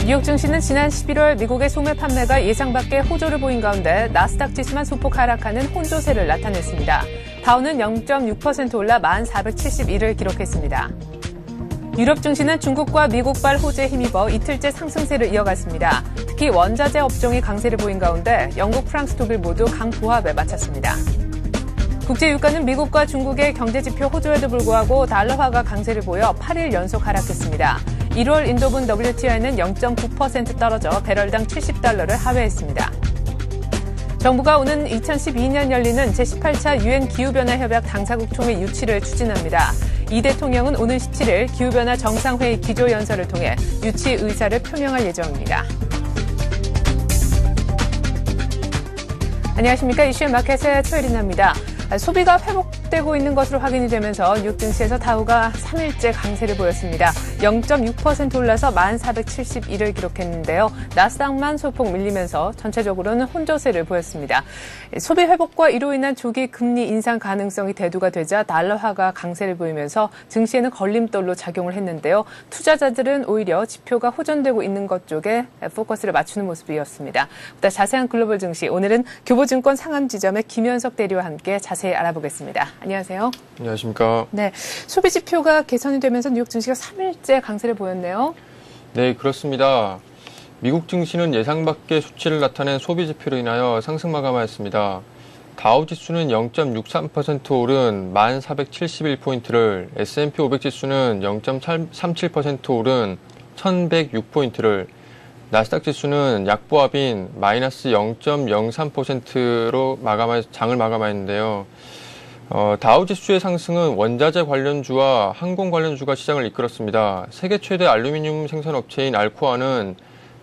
뉴욕 증시는 지난 11월 미국의 소매 판매가 예상 밖의 호조를 보인 가운데 나스닥 지수만 소폭 하락하는 혼조세를 나타냈습니다. 다우는 0.6% 올라 1471을 기록했습니다. 유럽 증시는 중국과 미국발 호재에 힘입어 이틀째 상승세를 이어갔습니다. 특히 원자재 업종이 강세를 보인 가운데 영국, 프랑스, 독일 모두 강보합에 마쳤습니다. 국제 유가는 미국과 중국의 경제지표 호조에도 불구하고 달러화가 강세를 보여 8일 연속 하락했습니다. 1월 인도분 WTI는 0.9% 떨어져 배럴당 70달러를 하회했습니다. 정부가 오는 2012년 열리는 제18차 유엔 기후변화 협약 당사국 총회 유치를 추진합니다. 이 대통령은 오는 17일 기후변화 정상회의 기조연설을 통해 유치 의사를 표명할 예정입니다. 안녕하십니까. 이슈의 마켓의 최혜린입니다. 소비가 회복되고 있는 것으로 확인이 되면서 뉴욕 증시에서 다우가 3일째 강세를 보였습니다. 0.6% 올라서 1471을 기록했는데요. 나스닥만 소폭 밀리면서 전체적으로는 혼조세를 보였습니다. 소비 회복과 이로 인한 조기 금리 인상 가능성이 대두가 되자 달러화가 강세를 보이면서 증시에는 걸림돌로 작용을 했는데요. 투자자들은 오히려 지표가 호전되고 있는 것 쪽에 포커스를 맞추는 모습이었습니다. 보다 자세한 글로벌 증시, 오늘은 교보증권 상암지점의 김현석 대리와 함께 자세히 알아보겠습니다. 안녕하세요. 안녕하십니까. 네, 소비 지표가 개선이 되면서 뉴욕 증시가 3일째 강세를 보였네요. 네, 그렇습니다. 미국 증시는 예상 밖의 수치를 나타낸 소비 지표로 인하여 상승 마감하였습니다. 다우 지수는 0.63% 오른 1471포인트를, S&P 500 지수는 0.37% 오른 1106포인트를, 나스닥 지수는 약보합인 마이너스 0.03%로 장을 마감하였는데요. 다우 지수의 상승은 원자재 관련주와 항공 관련주가 시장을 이끌었습니다. 세계 최대 알루미늄 생산업체인 알코아는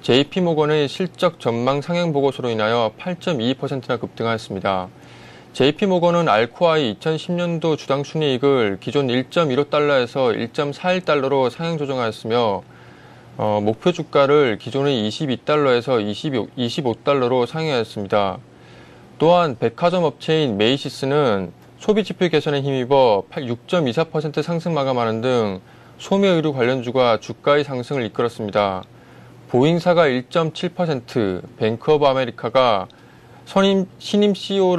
JP모건의 실적 전망 상향 보고서로 인하여 8.22%나 급등하였습니다. JP모건은 알코아의 2010년도 주당 순이익을 기존 1.15달러에서 1.41달러로 상향 조정하였으며 목표 주가를 기존의 22달러에서 25달러로 상향하였습니다. 또한 백화점 업체인 메이시스는 소비 지표 개선에 힘입어 6.24% 상승 마감하는 등 소매 의류 관련주가 주가의 상승을 이끌었습니다. 보잉사가 1.7%, 뱅크 오브 아메리카가 신임 CEO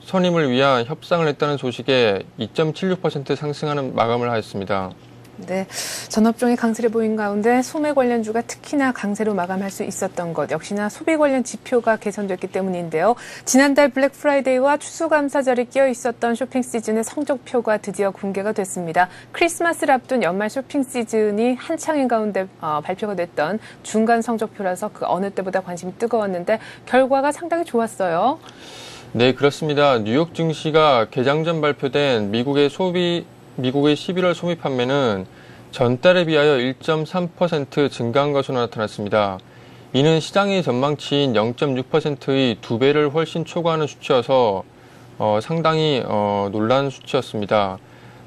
선임을 위한 협상을 했다는 소식에 2.76% 상승하는 마감을 하였습니다. 네, 전업종이 강세를 보인 가운데 소매 관련주가 특히나 강세로 마감할 수 있었던 것, 역시나 소비 관련 지표가 개선됐기 때문인데요. 지난달 블랙 프라이데이와 추수감사절이 끼어 있었던 쇼핑 시즌의 성적표가 드디어 공개가 됐습니다. 크리스마스를 앞둔 연말 쇼핑 시즌이 한창인 가운데 발표가 됐던 중간 성적표라서 그 어느 때보다 관심이 뜨거웠는데 결과가 상당히 좋았어요. 네, 그렇습니다. 뉴욕 증시가 개장 전 발표된 미국의 11월 소비 판매는 전달에 비하여 1.3% 증가한 것으로 나타났습니다. 이는 시장의 전망치인 0.6%의 2배를 훨씬 초과하는 수치여서 상당히 놀라운 수치였습니다.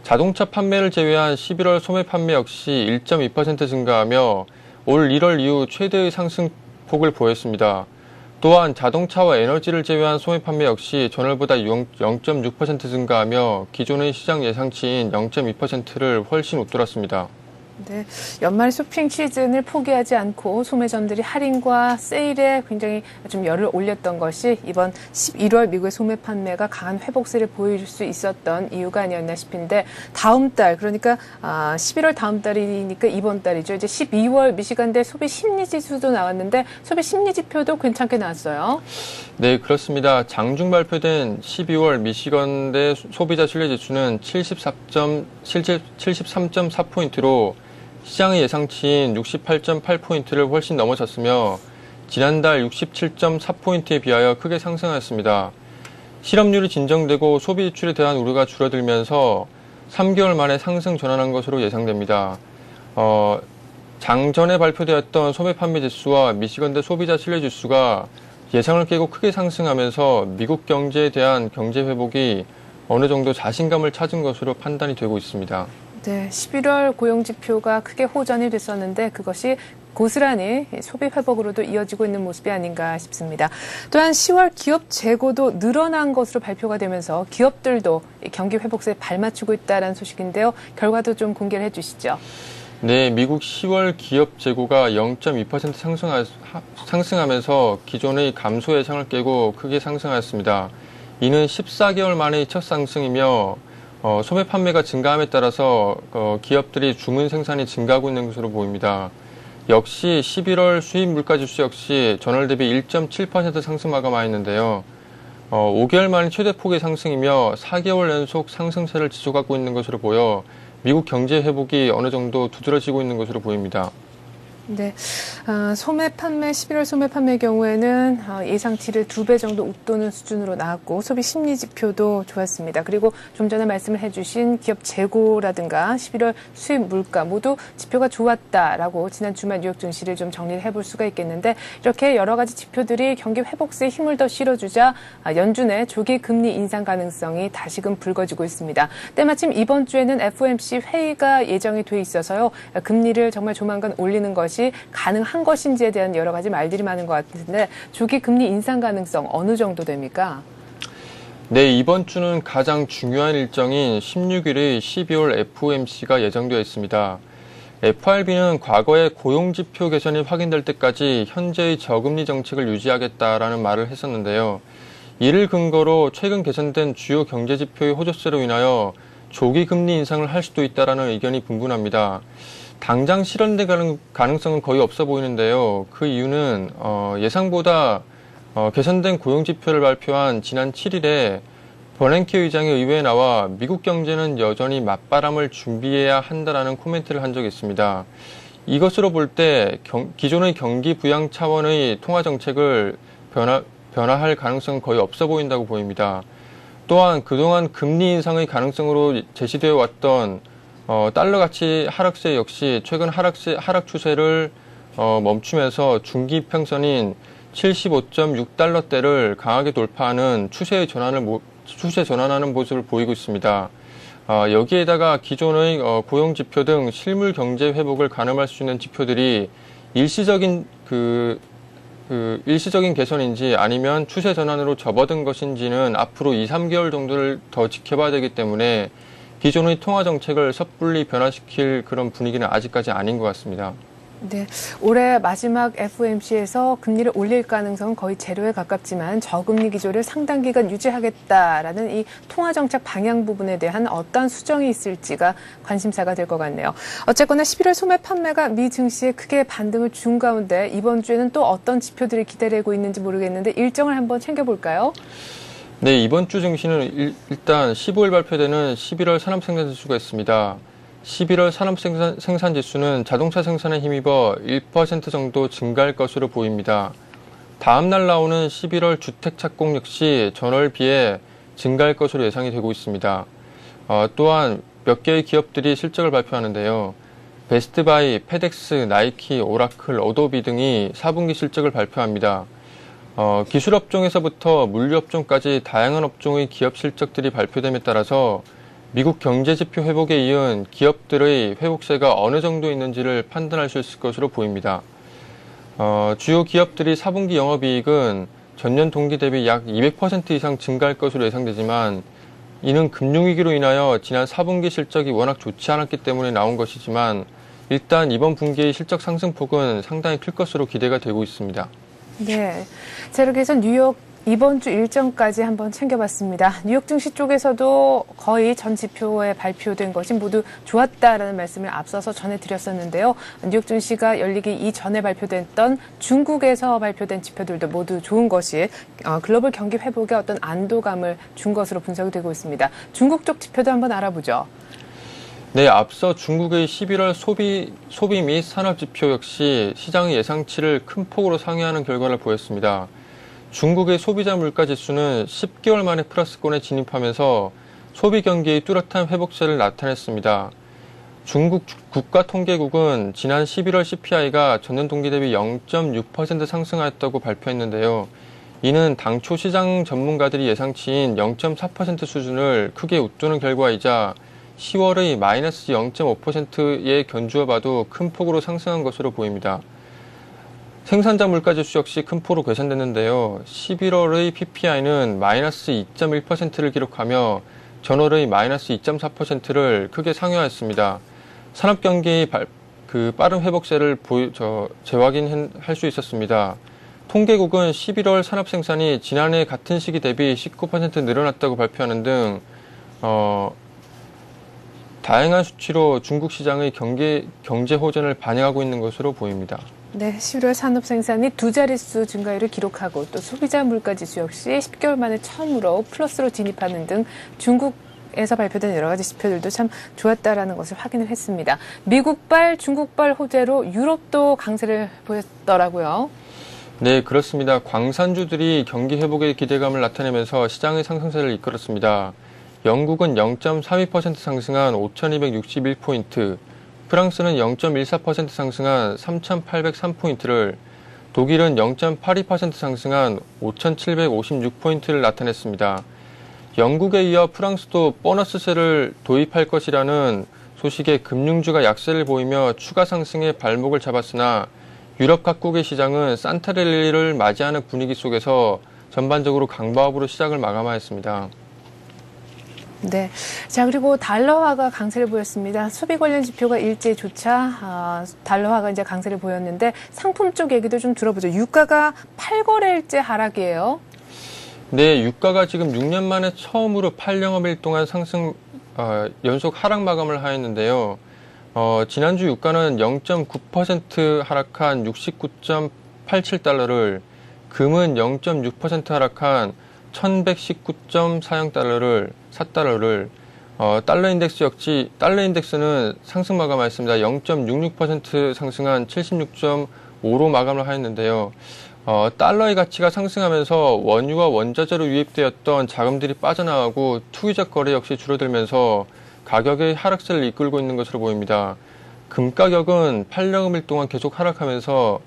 자동차 판매를 제외한 11월 소매 판매 역시 1.2% 증가하며 올 1월 이후 최대의 상승폭을 보였습니다. 또한 자동차와 에너지를 제외한 소매 판매 역시 전월보다 0.6% 증가하며 기존의 시장 예상치인 0.2%를 훨씬 웃돌았습니다. 네, 연말 쇼핑 시즌을 포기하지 않고 소매점들이 할인과 세일에 굉장히 좀 열을 올렸던 것이 이번 11월 미국의 소매 판매가 강한 회복세를 보일 수 있었던 이유가 아니었나 싶은데, 다음 달, 그러니까 11월 다음 달이니까 이번 달이죠. 이제 12월 미시간대 소비 심리 지수도 나왔는데 소비 심리 지표도 괜찮게 나왔어요. 네, 그렇습니다. 장중 발표된 12월 미시간대 소비자 신뢰 지수는 73.4포인트로 시장의 예상치인 68.8포인트를 훨씬 넘어섰으며 지난달 67.4포인트에 비하여 크게 상승하였습니다. 실업률이 진정되고 소비 지출에 대한 우려가 줄어들면서 3개월 만에 상승 전환한 것으로 예상됩니다. 장전에 발표되었던 소매 판매 지수와 미시간대 소비자 신뢰 지수가 예상을 깨고 크게 상승하면서 미국 경제에 대한 경제 회복이 어느 정도 자신감을 찾은 것으로 판단이 되고 있습니다. 네, 11월 고용지표가 크게 호전이 됐었는데 그것이 고스란히 소비 회복으로도 이어지고 있는 모습이 아닌가 싶습니다. 또한 10월 기업 재고도 늘어난 것으로 발표가 되면서 기업들도 경기 회복세에 발맞추고 있다는 소식인데요. 결과도 좀 공개를 해 주시죠. 네, 미국 10월 기업 재고가 0.2% 상승하면서 기존의 감소 예상을 깨고 크게 상승하였습니다. 이는 14개월 만의 첫 상승이며 소매 판매가 증가함에 따라서 기업들이 주문 생산이 증가하고 있는 것으로 보입니다. 역시 11월 수입 물가지수 역시 전월 대비 1.7% 상승 마감하였는데요. 5개월 만의 최대폭의 상승이며 4개월 연속 상승세를 지속하고 있는 것으로 보여 미국 경제 회복이 어느 정도 두드러지고 있는 것으로 보입니다. 네, 소매 판매 11월 소매 판매의 경우에는 예상치를 2배 정도 웃도는 수준으로 나왔고 소비 심리 지표도 좋았습니다. 그리고 좀 전에 말씀을 해주신 기업 재고라든가 11월 수입 물가 모두 지표가 좋았다라고 지난 주말 뉴욕 증시를 좀 정리를 해볼 수가 있겠는데 이렇게 여러 가지 지표들이 경기 회복세에 힘을 더 실어주자 연준의 조기 금리 인상 가능성이 다시금 불거지고 있습니다. 때마침 이번 주에는 FOMC 회의가 예정이 돼 있어서요. 금리를 정말 조만간 올리는 것이 가능한 것인지에 대한 여러 가지 말들이 많은 것 같은데 조기 금리 인상 가능성 어느 정도 됩니까? 네, 이번 주는 가장 중요한 일정인 16일의 12월 FOMC가 예정되어 있습니다. FRB는 과거의 고용지표 개선이 확인될 때까지 현재의 저금리 정책을 유지하겠다라는 말을 했었는데요. 이를 근거로 최근 개선된 주요 경제지표의 호조세로 인하여 조기 금리 인상을 할 수도 있다는 의견이 분분합니다. 당장 실현될 가능성은 거의 없어 보이는데요. 그 이유는 예상보다 개선된 고용지표를 발표한 지난 7일에 버냉키 의장이 의회에 나와 미국 경제는 여전히 맞바람을 준비해야 한다라는 코멘트를 한 적이 있습니다. 이것으로 볼 때 기존의 경기 부양 차원의 통화 정책을 변화할 가능성은 거의 없어 보인다고 보입니다. 또한 그동안 금리 인상의 가능성으로 제시되어 왔던 달러 가치 하락세 역시 최근 하락 추세를 멈추면서 중기 평선인 75.6달러대를 강하게 돌파하는 추세 전환하는 모습을 보이고 있습니다. 여기에다가 기존의 고용 지표 등 실물 경제 회복을 가늠할 수 있는 지표들이 일시적인 개선인지 아니면 추세 전환으로 접어든 것인지는 앞으로 2, 3개월 정도를 더 지켜봐야 되기 때문에 기존의 통화 정책을 섣불리 변화시킬 그런 분위기는 아직까지 아닌 것 같습니다. 네, 올해 마지막 FOMC에서 금리를 올릴 가능성은 거의 제로에 가깝지만 저금리 기조를 상당 기간 유지하겠다라는 이 통화 정책 방향 부분에 대한 어떤 수정이 있을지가 관심사가 될 것 같네요. 어쨌거나 11월 소매 판매가 미 증시에 크게 반등을 준 가운데 이번 주에는 또 어떤 지표들이 기다리고 있는지 모르겠는데 일정을 한번 챙겨볼까요? 네, 이번 주 증시는 일단 15일 발표되는 11월 산업생산지수가 있습니다. 11월 산업생산지수는 자동차 생산에 힘입어 1% 정도 증가할 것으로 보입니다. 다음 날 나오는 11월 주택 착공 역시 전월 비해 증가할 것으로 예상이 되고 있습니다. 또한 몇 개의 기업들이 실적을 발표하는데요. 베스트바이, 페덱스, 나이키, 오라클, 어도비 등이 4분기 실적을 발표합니다. 기술업종에서부터 물류업종까지 다양한 업종의 기업 실적들이 발표됨에 따라서 미국 경제지표 회복에 이은 기업들의 회복세가 어느 정도 있는지를 판단할 수 있을 것으로 보입니다. 주요 기업들이 4분기 영업이익은 전년 동기 대비 약 200% 이상 증가할 것으로 예상되지만 이는 금융위기로 인하여 지난 4분기 실적이 워낙 좋지 않았기 때문에 나온 것이지만 일단 이번 분기의 실적 상승폭은 상당히 클 것으로 기대가 되고 있습니다. 네, 자 이렇게 해서 뉴욕 이번 주 일정까지 한번 챙겨봤습니다. 뉴욕 증시 쪽에서도 거의 전 지표에 발표된 것이 모두 좋았다라는 말씀을 앞서서 전해드렸었는데요. 뉴욕 증시가 열리기 이전에 발표됐던 중국에서 발표된 지표들도 모두 좋은 것이 글로벌 경기 회복에 어떤 안도감을 준 것으로 분석이 되고 있습니다. 중국 쪽 지표도 한번 알아보죠. 네, 앞서 중국의 11월 소비 및 산업 지표 역시 시장의 예상치를 큰 폭으로 상회하는 결과를 보였습니다. 중국의 소비자 물가 지수는 10개월 만에 플러스권에 진입하면서 소비 경기의 뚜렷한 회복세를 나타냈습니다. 중국 국가통계국은 지난 11월 CPI가 전년 동기 대비 0.6% 상승하였다고 발표했는데요. 이는 당초 시장 전문가들이 예상치인 0.4% 수준을 크게 웃도는 결과이자 10월의 마이너스 0.5%에 견주어 봐도 큰 폭으로 상승한 것으로 보입니다. 생산자 물가지수 역시 큰 폭으로 개선됐는데요. 11월의 PPI는 마이너스 2.1%를 기록하며 전월의 마이너스 2.4%를 크게 상회하였습니다. 산업 경기의 그 빠른 회복세를 재확인할 수 있었습니다. 통계국은 11월 산업 생산이 지난해 같은 시기 대비 19% 늘어났다고 발표하는 등 다양한 수치로 중국 시장의 경제 호전을 반영하고 있는 것으로 보입니다. 네, 11월 산업 생산이 두 자릿수 증가율을 기록하고 또 소비자 물가 지수 역시 10개월 만에 처음으로 플러스로 진입하는 등 중국에서 발표된 여러 가지 지표들도 참 좋았다라는 것을 확인을 했습니다. 미국발, 중국발 호재로 유럽도 강세를 보였더라고요. 네, 그렇습니다. 광산주들이 경기 회복의 기대감을 나타내면서 시장의 상승세를 이끌었습니다. 영국은 0.32% 상승한 5,261포인트, 프랑스는 0.14% 상승한 3,803포인트를, 독일은 0.82% 상승한 5,756포인트를 나타냈습니다. 영국에 이어 프랑스도 보너스세를 도입할 것이라는 소식에 금융주가 약세를 보이며 추가 상승에 발목을 잡았으나 유럽 각국의 시장은 산타랠리를 맞이하는 분위기 속에서 전반적으로 강보합으로 시작을 마감하였습니다. 네. 자, 그리고 달러화가 강세를 보였습니다. 소비 관련 지표가 일제조차 달러화가 이제 강세를 보였는데 상품 쪽 얘기도 좀 들어보죠. 유가가 8거래일째 하락이에요. 네, 유가가 지금 6년 만에 처음으로 8영업일 동안 연속 하락 마감을 하였는데요. 지난주 유가는 0.9% 하락한 69.87달러를, 금은 0.6% 하락한 1119.40달러를, 4달러를, 달러 인덱스는 상승 마감하였습니다. 0.66% 상승한 76.5로 마감을 하였는데요. 달러의 가치가 상승하면서 원유와 원자재로 유입되었던 자금들이 빠져나가고 투기적 거래 역시 줄어들면서 가격의 하락세를 이끌고 있는 것으로 보입니다. 금 가격은 8영업일 동안 계속 하락하면서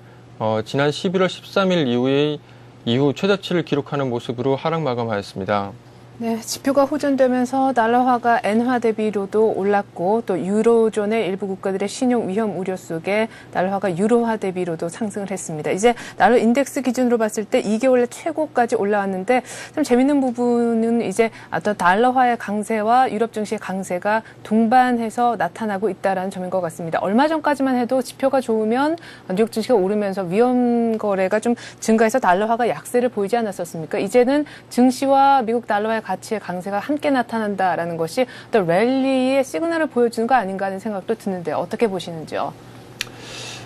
지난 11월 13일 이후 최저치를 기록하는 모습으로 하락 마감하였습니다. 네, 지표가 호전되면서 달러화가 엔화 대비로도 올랐고 또 유로존의 일부 국가들의 신용 위험 우려 속에 달러화가 유로화 대비로도 상승을 했습니다. 이제 달러 인덱스 기준으로 봤을 때 2개월 내 최고까지 올라왔는데 좀 재밌는 부분은 이제 어떤 달러화의 강세와 유럽 증시의 강세가 동반해서 나타나고 있다는 점인 것 같습니다. 얼마 전까지만 해도 지표가 좋으면 뉴욕 증시가 오르면서 위험 거래가 좀 증가해서 달러화가 약세를 보이지 않았었습니까? 이제는 증시와 미국 달러화의 가치의 강세가 함께 나타난다라는 것이 어떤 랠리의 시그널을 보여주는 거 아닌가 하는 생각도 드는데 어떻게 보시는지요?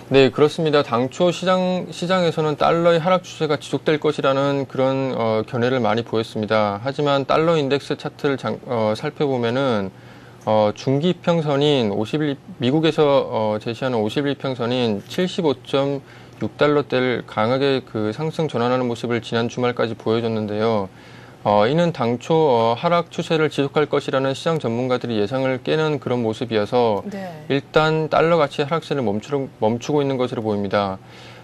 네, 그렇습니다. 당초 시장에서는 달러의 하락 추세가 지속될 것이라는 그런 견해를 많이 보였습니다. 하지만 달러 인덱스 차트를 살펴보면은 중기 평선인 미국에서 제시하는 50일 평선인 75.6달러대를 강하게 상승 전환하는 모습을 지난 주말까지 보여줬는데요. 이는 당초 하락 추세를 지속할 것이라는 시장 전문가들이 예상을 깨는 그런 모습이어서 네. 일단 달러 가치의 하락세를 멈추고 있는 것으로 보입니다.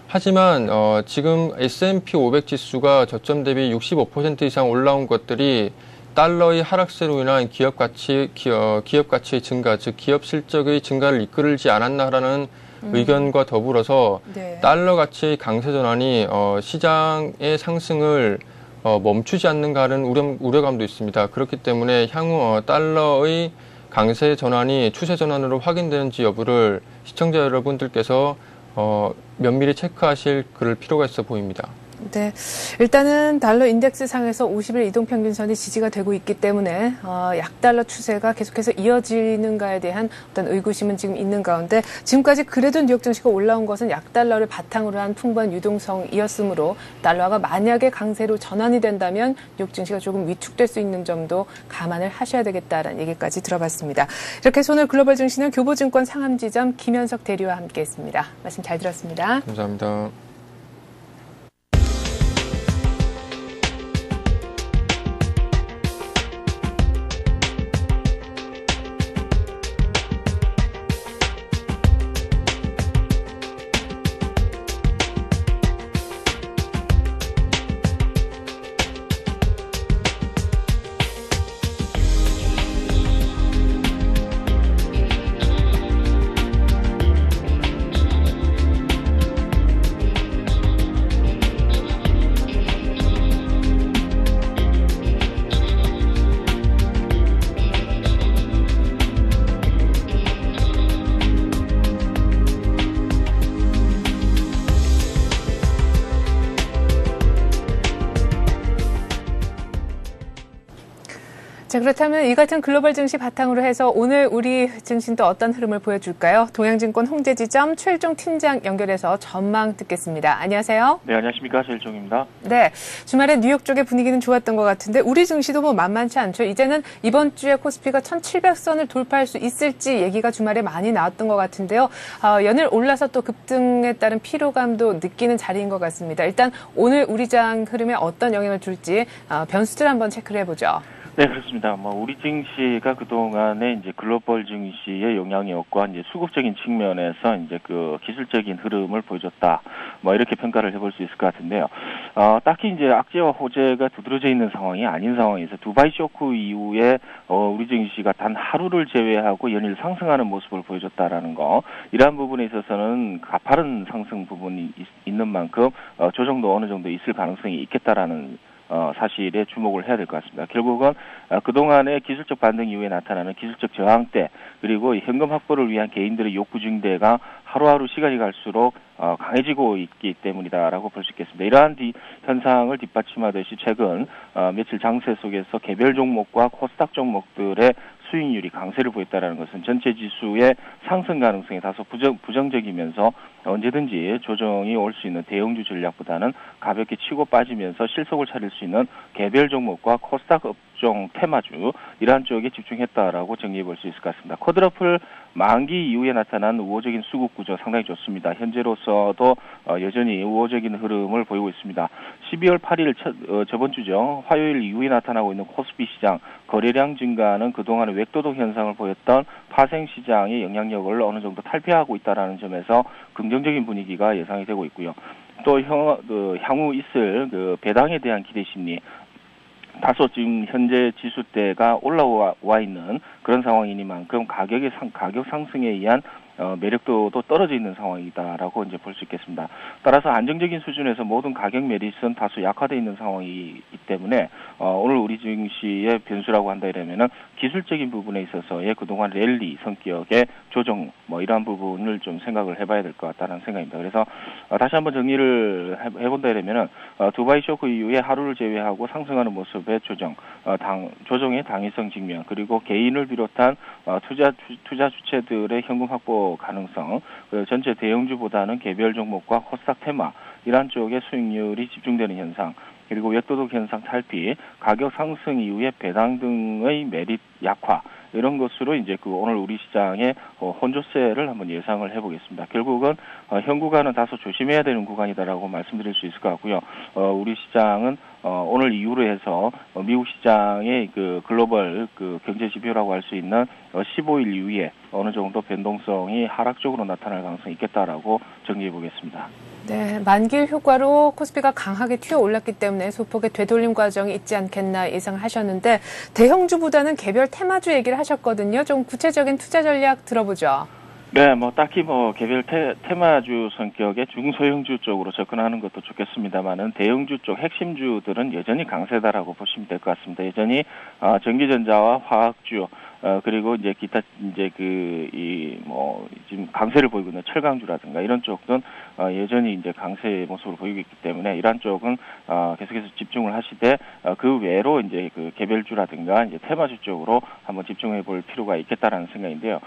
하지만 지금 S&P 500 지수가 저점 대비 65% 이상 올라온 것들이 달러의 하락세로 인한 기업 가치의 증가, 즉 기업 실적의 증가를 이끌지 않았나라는 의견과 더불어서 네. 달러 가치의 강세 전환이 시장의 상승을 멈추지 않는가 하는 우려감도 있습니다. 그렇기 때문에 향후 달러의 강세 전환이 추세 전환으로 확인되는지 여부를 시청자 여러분들께서 면밀히 체크하실 그럴 필요가 있어 보입니다. 네, 일단은 달러 인덱스 상에서 50일 이동평균선이 지지가 되고 있기 때문에 약달러 추세가 계속해서 이어지는가에 대한 어떤 의구심은 지금 있는 가운데 지금까지 그래도 뉴욕 증시가 올라온 것은 약달러를 바탕으로 한 풍부한 유동성이었으므로 달러가 만약에 강세로 전환이 된다면 뉴욕 증시가 조금 위축될 수 있는 점도 감안을 하셔야 되겠다라는 얘기까지 들어봤습니다. 이렇게 해서 오늘 글로벌 증시는 교보증권 상암지점 김현석 대리와 함께했습니다. 말씀 잘 들었습니다. 감사합니다. 그렇다면 이 같은 글로벌 증시 바탕으로 해서 오늘 우리 증시는 또 어떤 흐름을 보여줄까요? 동양증권 홍재지점 최일종 팀장 연결해서 전망 듣겠습니다. 안녕하세요. 네, 안녕하십니까. 최일종입니다. 네, 주말에 뉴욕 쪽의 분위기는 좋았던 것 같은데 우리 증시도 뭐 만만치 않죠. 이제는 이번 주에 코스피가 1700선을 돌파할 수 있을지 얘기가 주말에 많이 나왔던 것 같은데요. 연일 올라서 또 급등에 따른 피로감도 느끼는 자리인 것 같습니다. 일단 오늘 우리 장 흐름에 어떤 영향을 줄지 변수들 한번 체크를 해보죠. 네, 그렇습니다. 우리 증시가 그동안에 이제 글로벌 증시의 영향이었고, 이제 수급적인 측면에서 이제 그 기술적인 흐름을 보여줬다. 이렇게 평가를 해볼 수 있을 것 같은데요. 딱히 이제 악재와 호재가 두드러져 있는 상황이 아닌 상황에서 두바이 쇼크 이후에, 우리 증시가 단 하루를 제외하고 연일 상승하는 모습을 보여줬다라는 거. 이러한 부분에 있어서는 가파른 상승 부분이 있는 만큼, 조정도 어느 정도 있을 가능성이 있겠다라는 사실에 주목을 해야 될 것 같습니다. 결국은 그동안의 기술적 반등 이후에 나타나는 기술적 저항대 그리고 현금 확보를 위한 개인들의 욕구 증대가 하루하루 시간이 갈수록 강해지고 있기 때문이다라고 볼 수 있겠습니다. 이러한 현상을 뒷받침하듯이 최근 며칠 장세 속에서 개별 종목과 코스닥 종목들의 수익률이 강세를 보였다는 것은 전체 지수의 상승 가능성이 다소 부정적이면서 언제든지 조정이 올 수 있는 대형주 전략보다는 가볍게 치고 빠지면서 실속을 차릴 수 있는 개별 종목과 코스닥 업종 테마주 이러한 쪽에 집중했다라고 정리해 볼 수 있을 것 같습니다. 코드러플 만기 이후에 나타난 우호적인 수급 구조 상당히 좋습니다. 현재로서도 여전히 우호적인 흐름을 보이고 있습니다. 12월 8일 저번 주죠. 화요일 이후에 나타나고 있는 코스피 시장 거래량 증가는 그동안의 웹도덕 현상을 보였던 파생 시장의 영향력을 어느 정도 탈피하고 있다는 점에서 긍정적인 분위기가 예상이 되고 있고요. 또 향후 있을 그 배당에 대한 기대 심리 다소 지금 현재 지수대가 올라와 있는 그런 상황이니만큼 가격 상승에 의한 매력도도 떨어져 있는 상황이다라고 이제 볼 수 있겠습니다. 따라서 안정적인 수준에서 모든 가격 메리트는 다소 약화되어 있는 상황이기 때문에 오늘 우리 증시의 변수라고 한다 이러면은 기술적인 부분에 있어서의 그동안 랠리 성격의 조정 이러한 부분을 좀 생각을 해봐야 될 것 같다는 생각입니다. 그래서 다시 한번 정리를 해본다 이러면은 두바이 쇼크 이후에 하루를 제외하고 상승하는 모습의 조정의 당위성 측면 그리고 개인을 비롯한 투자 주체들의 현금 확보 가능성, 전체 대형주보다는 개별 종목과 코스닥 테마 이러한 쪽에 수익률이 집중되는 현상, 그리고 웹도덕 현상 탈피, 가격 상승 이후에 배당 등의 메릿 약화 이런 것으로 이제 오늘 우리 시장의 혼조세를 한번 예상을 해보겠습니다. 결국은 현 구간은 다소 조심해야 되는 구간이다라고 말씀드릴 수 있을 것 같고요. 우리 시장은 오늘 이후로 해서 미국 시장의 그 글로벌 그 경제 지표라고 할 수 있는 15일 이후에 어느 정도 변동성이 하락적으로 나타날 가능성이 있겠다라고 정리해 보겠습니다. 네, 만기일 효과로 코스피가 강하게 튀어 올랐기 때문에 소폭의 되돌림 과정이 있지 않겠나 예상하셨는데 대형주보다는 개별 테마주 얘기를 하셨거든요. 좀 구체적인 투자 전략 들어보죠. 네, 딱히 개별 테마주 성격의 중소형주 쪽으로 접근하는 것도 좋겠습니다만은 대형주 쪽 핵심주들은 여전히 강세다라고 보시면 될 것 같습니다. 여전히 전기전자와 화학주 그리고 이제 기타 이제 지금 강세를 보이고 있는 철강주라든가 이런 쪽은 여전히 이제 강세의 모습을 보이고 있기 때문에 이러한 쪽은 계속해서 집중을 하시되 그 외로 이제 그 개별주라든가 이제 테마주 쪽으로 한번 집중해 볼 필요가 있겠다라는 생각인데요.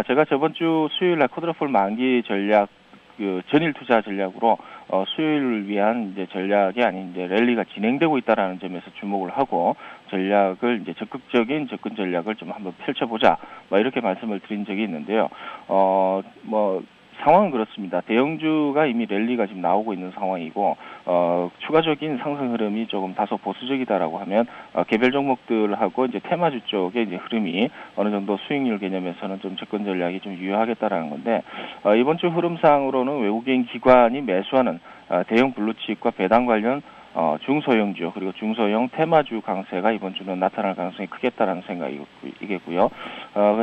제가 저번 주 수요일 날 코드러플 만기 전략 전일 투자 전략으로 수요일을 위한 이제 전략이 아닌 이제 랠리가 진행되고 있다라는 점에서 주목을 하고 전략을 이제 적극적인 접근 전략을 좀 한번 펼쳐보자 이렇게 말씀을 드린 적이 있는데요. 상황은 그렇습니다. 대형주가 이미 랠리가 지금 나오고 있는 상황이고 추가적인 상승 흐름이 조금 다소 보수적이다라고 하면 개별 종목들하고 이제 테마주 쪽의 이제 흐름이 어느 정도 수익률 개념에서는 좀 접근 전략이 좀 유효하겠다라는 건데 이번 주 흐름상으로는 외국인 기관이 매수하는 대형 블루칩과 배당 관련 중소형주 그리고 중소형 테마주 강세가 이번 주는 나타날 가능성이 크겠다라는 생각이겠고요.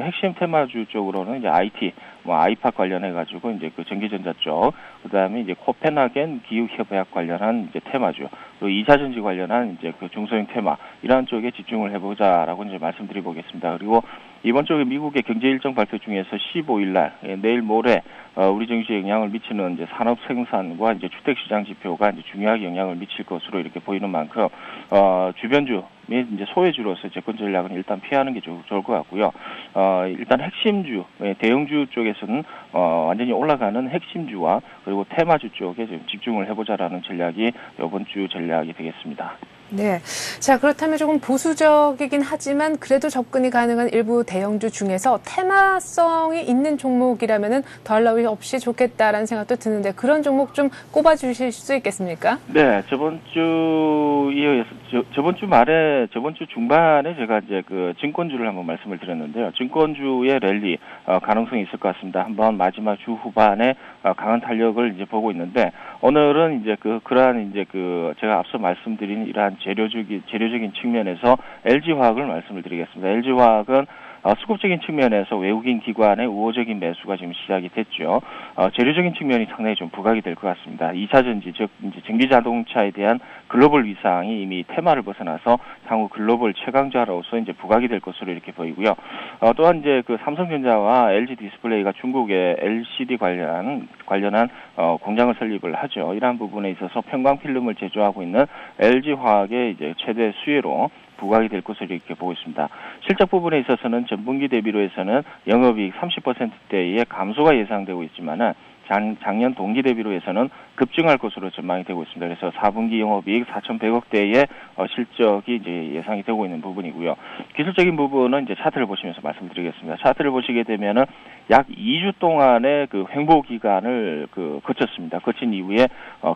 핵심 테마주 쪽으로는 이제 IT, 아이팟 관련해 가지고 이제 그 전기전자 쪽, 그다음에 이제 코펜하겐 기후협약 관련한 이제 테마주, 그리고 이사전지 관련한 이제 그 중소형 테마 이러한 쪽에 집중을 해보자라고 이제 말씀드리보겠습니다. 그리고 이번 주에 미국의 경제 일정 발표 중에서 15일 날 내일 모레 우리 증시에 영향을 미치는 이제 산업 생산과 이제 주택 시장 지표가 이제 중요하게 영향을 미칠 것으로 이렇게 보이는 만큼 주변주 이제 소외주로서 재건 전략은 일단 피하는 게 좋을 것 같고요. 일단 핵심주, 대형주 쪽에서는 완전히 올라가는 핵심주와 그리고 테마주 쪽에 좀 집중을 해보자라는 전략이 이번 주 전략이 되겠습니다. 네. 자, 그렇다면 조금 보수적이긴 하지만 그래도 접근이 가능한 일부 대형주 중에서 테마성이 있는 종목이라면은 더할 나위 없이 좋겠다라는 생각도 드는데 그런 종목 좀 꼽아주실 수 있겠습니까? 네, 저번 주 말에, 저번 주 중반에 제가 이제 그 증권주를 한번 말씀을 드렸는데요. 증권주의 랠리, 가능성이 있을 것 같습니다. 한번 마지막 주 후반에 강한 탄력을 이제 보고 있는데, 오늘은 이제 그러한 이제 제가 앞서 말씀드린 이러한 재료적인 측면에서 LG화학을 말씀을 드리겠습니다. LG화학은 수급적인 측면에서 외국인 기관의 우호적인 매수가 지금 시작이 됐죠. 재료적인 측면이 상당히 좀 부각이 될 것 같습니다. 2차 전지, 즉 이제 전기 자동차에 대한 글로벌 위상이 이미 테마를 벗어나서 향후 글로벌 최강자로서 이제 부각이 될 것으로 이렇게 보이고요. 또한 이제 삼성전자와 LG 디스플레이가 중국의 LCD 관련한 공장을 설립을 하죠. 이러한 부분에 있어서 편광 필름을 제조하고 있는 LG화학의 이제 최대 수혜로 부각이 될 것으로 이렇게 보고 있습니다. 실적 부분에 있어서는 전분기 대비로 해서는 영업이익 30%대의 감소가 예상되고 있지만은 작년 동기 대비로 해서는 급증할 것으로 전망이 되고 있습니다. 그래서 4분기 영업이익 4,100억대의 실적이 이제 예상이 되고 있는 부분이고요. 기술적인 부분은 이제 차트를 보시면서 말씀드리겠습니다. 차트를 보시게 되면은 약 2주 동안의 횡보 기간을 거쳤습니다. 거친 이후에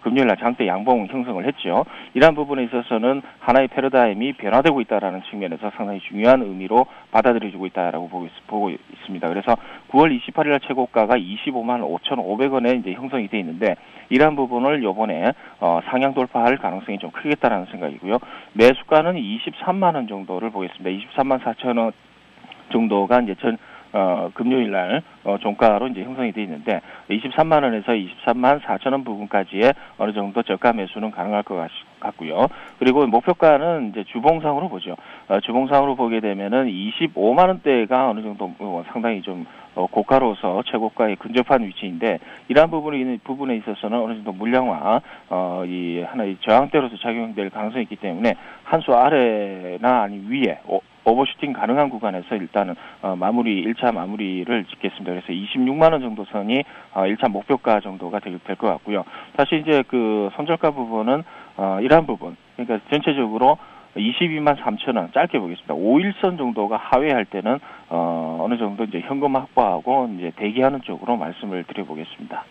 금요일 날 장대 양봉 형성을 했죠. 이러한 부분에 있어서는 하나의 패러다임이 변화되고 있다라는 측면에서 상당히 중요한 의미로 받아들여지고 있다라고 보고 있습니다. 그래서 9월 28일 날 최고가가 25만 5,500원에 이제 형성이 돼 있는데 이러한 부분을 요번에 상향 돌파할 가능성이 좀 크겠다라는 생각이고요. 매수가는 23만 원 정도를 보겠습니다. 23만 4천 원 정도가 이제 금요일 날 종가로 이제 형성이 돼 있는데 23만 원에서 23만 4천 원 부분까지의 어느 정도 저가 매수는 가능할 것 같고요. 그리고 목표가는 이제 주봉상으로 보죠. 주봉상으로 보게 되면은 25만 원대가 어느 정도 상당히 좀 고가로서 최고가에 근접한 위치인데 이러한 부분에 있어서는 어느 정도 물량화 이 하나의 저항대로서 작용될 가능성이 있기 때문에 한 수 아래나 아니 위에 오버슈팅 가능한 구간에서 일단은 1차 마무리를 짓겠습니다. 그래서 26만 원 정도 선이 1차 목표가 정도가 될 것 같고요. 사실 이제 손절가 부분은 이러한 부분, 그러니까 전체적으로 22만 3천 원 짧게 보겠습니다. 5일선 정도가 하회할 때는 어느 정도 이제 현금 확보하고 이제 대기하는 쪽으로 말씀을 드려보겠습니다.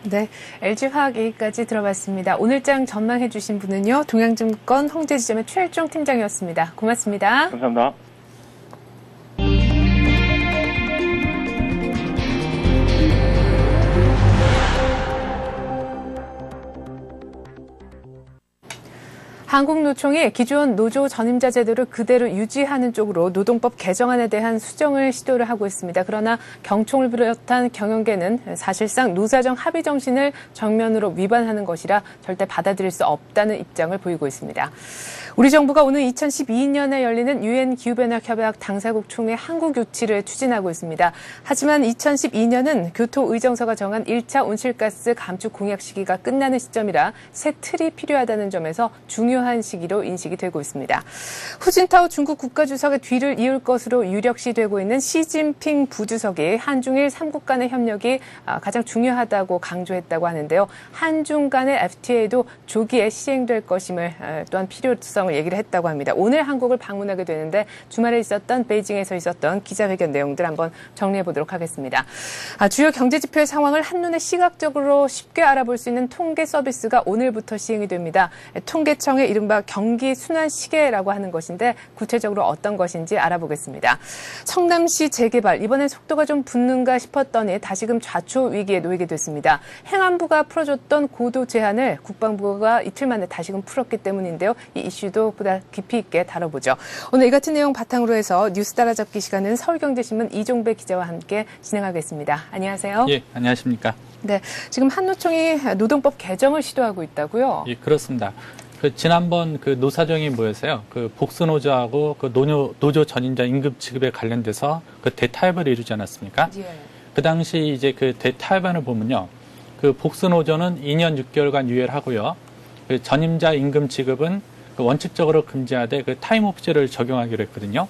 네, LG화학 얘기까지 들어봤습니다. 오늘장 전망해 주신 분은요, 동양증권 홍제지점의 최일종 팀장이었습니다. 고맙습니다. 감사합니다. 한국노총이 기존 노조 전임자 제도를 그대로 유지하는 쪽으로 노동법 개정안에 대한 수정을 시도를 하고 있습니다. 그러나 경총을 비롯한 경영계는 사실상 노사정 합의 정신을 정면으로 위반하는 것이라 절대 받아들일 수 없다는 입장을 보이고 있습니다. 우리 정부가 오는 2012년에 열리는 유엔 기후변화협약 당사국 총회 한국 유치를 추진하고 있습니다. 하지만 2012년은 교토의정서가 정한 1차 온실가스 감축 공약 시기가 끝나는 시점이라 새 틀이 필요하다는 점에서 중요한 시기로 인식이 되고 있습니다. 후진타오 중국 국가주석의 뒤를 이을 것으로 유력시되고 있는 시진핑 부주석이 한중일 3국 간의 협력이 가장 중요하다고 강조했다고 하는데요. 한중 간의 FTA도 조기에 시행될 것임을 또한 필요성을 얘기를 했다고 합니다. 오늘 한국을 방문하게 되는데 주말에 있었던 베이징에서 있었던 기자회견 내용들 한번 정리해 보도록 하겠습니다. 주요 경제지표의 상황을 한눈에 시각적으로 쉽게 알아볼 수 있는 통계 서비스가 오늘부터 시행이 됩니다. 통계청의 이른바 경기 순환 시계라고 하는 것인데 구체적으로 어떤 것인지 알아보겠습니다. 성남시 재개발 이번엔 속도가 좀 붙는가 싶었더니 다시금 좌초 위기에 놓이게 됐습니다. 행안부가 풀어줬던 고도 제한을 국방부가 이틀 만에 다시금 풀었기 때문인데요. 이 이슈도 보다 깊이 있게 다뤄보죠. 오늘 이 같은 내용 바탕으로 해서 뉴스 따라잡기 시간은 서울경제신문 이종배 기자와 함께 진행하겠습니다. 안녕하세요. 예, 안녕하십니까. 네, 지금 한노총이 노동법 개정을 시도하고 있다고요? 예, 그렇습니다. 지난번 노사정이 모여서요, 복수노조하고 노조 전임자 임금 지급에 관련돼서 대타협을 이루지 않았습니까? 예. 그 당시 이제 대타협안을 보면요, 복수노조는 2년 6개월간 유예를 하고요, 전임자 임금 지급은 그 원칙적으로 금지하되 그 타임오프제를 적용하기로 했거든요.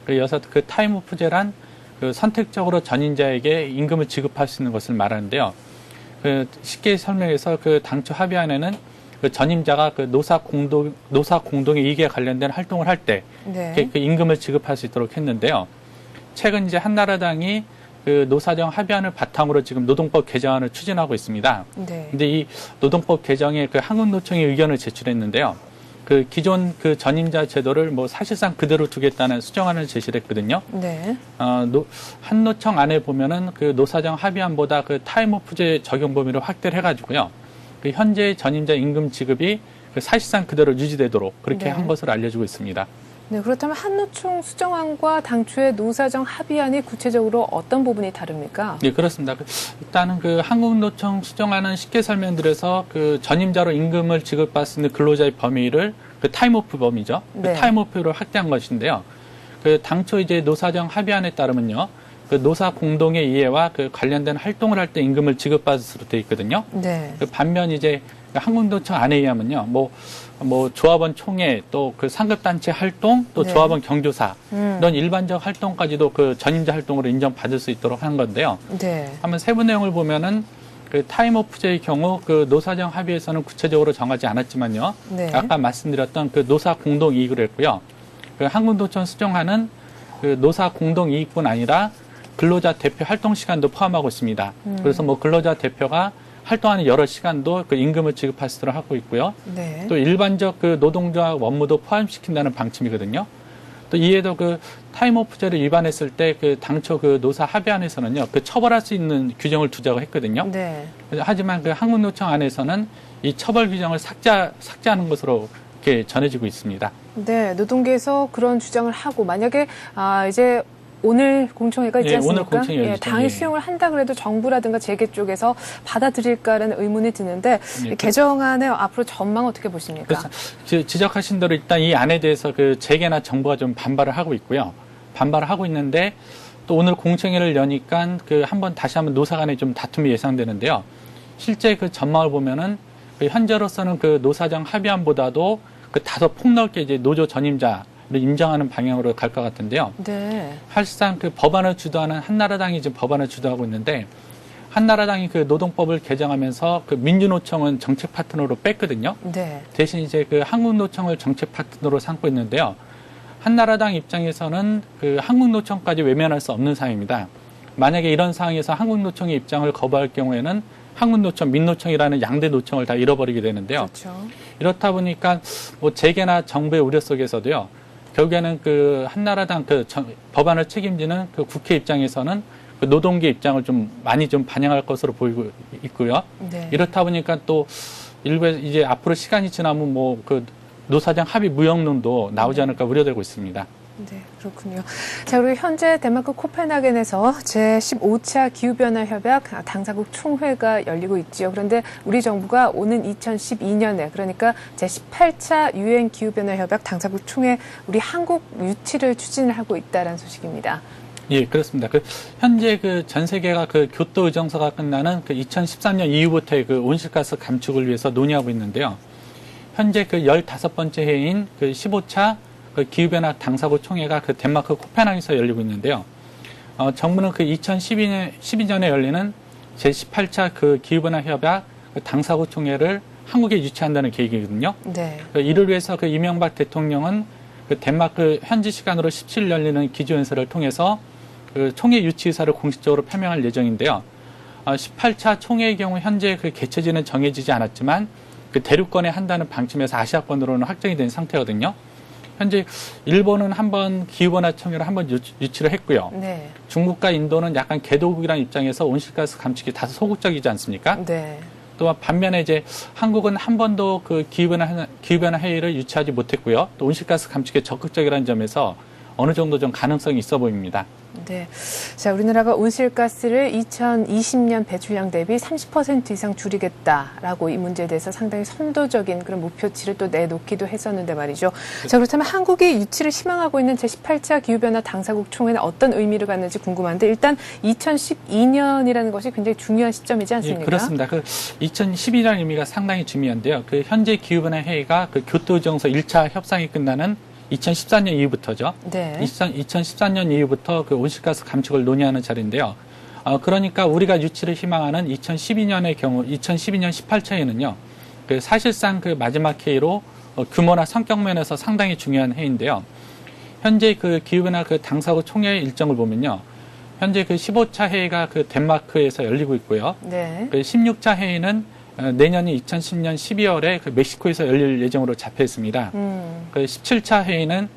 그래서 그 타임오프제란 그 선택적으로 전임자에게 임금을 지급할 수 있는 것을 말하는데요. 그 쉽게 설명해서 그 당초 합의안에는 그 전임자가 그 노사 공동의 이익에 관련된 활동을 할 때 네. 그 임금을 지급할 수 있도록 했는데요. 최근 이제 한나라당이 그 노사정 합의안을 바탕으로 지금 노동법 개정안을 추진하고 있습니다. 네. 근데 이 노동법 개정에 그 한국노총이 의견을 제출했는데요. 그 기존 그 전임자 제도를 뭐 사실상 그대로 두겠다는 수정안을 제시를 했거든요. 네. 한노총 안에 보면은 그 노사정 합의안보다 그 타임오프제 적용 범위를 확대를 해가지고요. 그 현재 전임자 임금 지급이 그 사실상 그대로 유지되도록 그렇게 네. 한 것으로 알려지고 있습니다. 네, 그렇다면 한노총 수정안과 당초의 노사정 합의안이 구체적으로 어떤 부분이 다릅니까? 네, 그렇습니다. 일단은 그 한국노총 수정안은 쉽게 설명드려서 그 전임자로 임금을 지급받을 수 있는 근로자의 범위를 그 타임오프 범위죠. 네. 그 타임오프로 확대한 것인데요. 그 당초 이제 노사정 합의안에 따르면요. 그 노사 공동의 이해와 그 관련된 활동을 할 때 임금을 지급받을 수로 되어 있거든요. 네. 그 반면 이제 한국노총 안에 의하면요. 뭐 조합원 총회 또 그 상급단체 활동 또 네. 조합원 경조사 이런 일반적 활동까지도 그 전임자 활동으로 인정받을 수 있도록 하는 건데요. 네. 한번 세부 내용을 보면은 그 타임오프제의 경우 그 노사정 합의에서는 구체적으로 정하지 않았지만요. 네. 아까 말씀드렸던 그 노사 공동 이익으로 했고요. 그 한국노총 수정안은 그 노사 공동 이익뿐 아니라 근로자 대표 활동 시간도 포함하고 있습니다. 그래서 뭐 근로자 대표가 활동하는 여러 시간도 그 임금을 지급할 수 있도록 하고 있고요. 네. 또 일반적 그 노동조합 업무도 포함시킨다는 방침이거든요. 또 이에도 그 타임오프제를 위반했을 때 그 당초 그 노사 합의안에서는요, 그 처벌할 수 있는 규정을 두자고 했거든요. 네. 하지만 그 한국노총 안에서는 이 처벌 규정을 삭제하는 것으로 이렇게 전해지고 있습니다. 네, 노동계에서 그런 주장을 하고 만약에 이제 오늘 공청회가 있지 예, 않습니까? 오늘 공청회 열리죠. 당일 예. 수용을 한다 그래도 정부라든가 재계 쪽에서 받아들일까라는 의문이 드는데 예. 개정안의 앞으로 전망 어떻게 보십니까? 그래서 지적하신 대로 일단 이 안에 대해서 그 재계나 정부가 좀 반발을 하고 있고요. 반발을 하고 있는데 또 오늘 공청회를 여니까 그 다시 한번 노사 간에 좀 다툼이 예상되는데요. 실제 그 전망을 보면은 그 현재로서는 그 노사정 합의안보다도 그 다소 폭넓게 이제 노조 전임자를 인정하는 방향으로 갈 것 같은데요. 네. 사실상 그 법안을 주도하는 한나라당이 지금 법안을 주도하고 있는데 한나라당이 그 노동법을 개정하면서 그 민주노총은 정책 파트너로 뺐거든요. 네. 대신 이제 그 한국노총을 정책 파트너로 삼고 있는데요. 한나라당 입장에서는 그 한국노총까지 외면할 수 없는 상황입니다. 만약에 이런 상황에서 한국노총의 입장을 거부할 경우에는 한국노총, 민노총이라는 양대 노총을 다 잃어버리게 되는데요. 그렇죠. 이렇다 보니까 뭐 재계나 정부의 우려 속에서도요. 결국에는 그 한나라당 법안을 책임지는 그 국회 입장에서는 그 노동계 입장을 좀 많이 좀 반영할 것으로 보이고 있고요. 네. 이렇다 보니까 또 일부에 이제 앞으로 시간이 지나면 뭐 그 노사정 합의 무역론도 나오지 않을까 우려되고 있습니다. 네, 그렇군요. 자, 그리고 현재 덴마크 코펜하겐에서 제15차 기후변화협약 당사국 총회가 열리고 있지요. 그런데 우리 정부가 오는 2012년에 그러니까 제18차 유엔 기후변화협약 당사국 총회 우리 한국 유치를 추진을 하고 있다는 소식입니다. 예, 그렇습니다. 현재 전 세계가 교토 의정서가 끝나는 2013년 이후부터의 온실가스 감축을 위해서 논의하고 있는데요. 현재 15번째 회의인 15차 기후변화 당사국 총회가 덴마크 코펜하겐에서 열리고 있는데요. 정부는 2012년에 열리는 제18차 기후변화 협약 당사국 총회를 한국에 유치한다는 계획이거든요. 네. 이를 위해서 이명박 대통령은 덴마크 현지 시간으로 17일 열리는 기조연설을 통해서 총회 유치 의사를 공식적으로 표명할 예정인데요. 18차 총회의 경우 현재 개최지는 정해지지 않았지만 대륙권에 한다는 방침에서 아시아권으로는 확정이 된 상태거든요. 현재 일본은 한번 기후변화 총회를 한번 유치를 했고요. 네. 중국과 인도는 약간 개도국이라는 입장에서 온실가스 감축이 다소 소극적이지 않습니까? 네. 또 반면에 이제 한국은 한 번도 기후변화 회의를 유치하지 못했고요. 또 온실가스 감축에 적극적이라는 점에서 어느 정도 좀 가능성이 있어 보입니다. 네. 자, 우리나라가 온실가스를 2020년 배출량 대비 30% 이상 줄이겠다라고 이 문제에 대해서 상당히 선도적인 그런 목표치를 또 내놓기도 했었는데 말이죠. 자, 그렇다면 한국이 유치를 희망하고 있는 제18차 기후변화 당사국 총회는 어떤 의미를 갖는지 궁금한데 일단 2012년이라는 것이 굉장히 중요한 시점이지 않습니까? 예, 그렇습니다. 그 2012년 의미가 상당히 중요한데요. 그 현재 기후변화 회의가 그 교토의정서 1차 협상이 끝나는 2014년 이후부터죠. 네. 2014년 이후부터 그 온실가스 감축을 논의하는 자리인데요. 그러니까 우리가 유치를 희망하는 2012년의 경우, 2012년 18차에는요, 그 사실상 그 마지막 회의로 규모나 성격 면에서 상당히 중요한 회의인데요. 현재 그 기후변화 그 당사국 총회 일정을 보면요, 현재 그 15차 회의가 그 덴마크에서 열리고 있고요. 네. 그 16차 회의는 내년이 2010년 12월에 그 멕시코에서 열릴 예정으로 잡혀 있습니다. 그 17차 회의는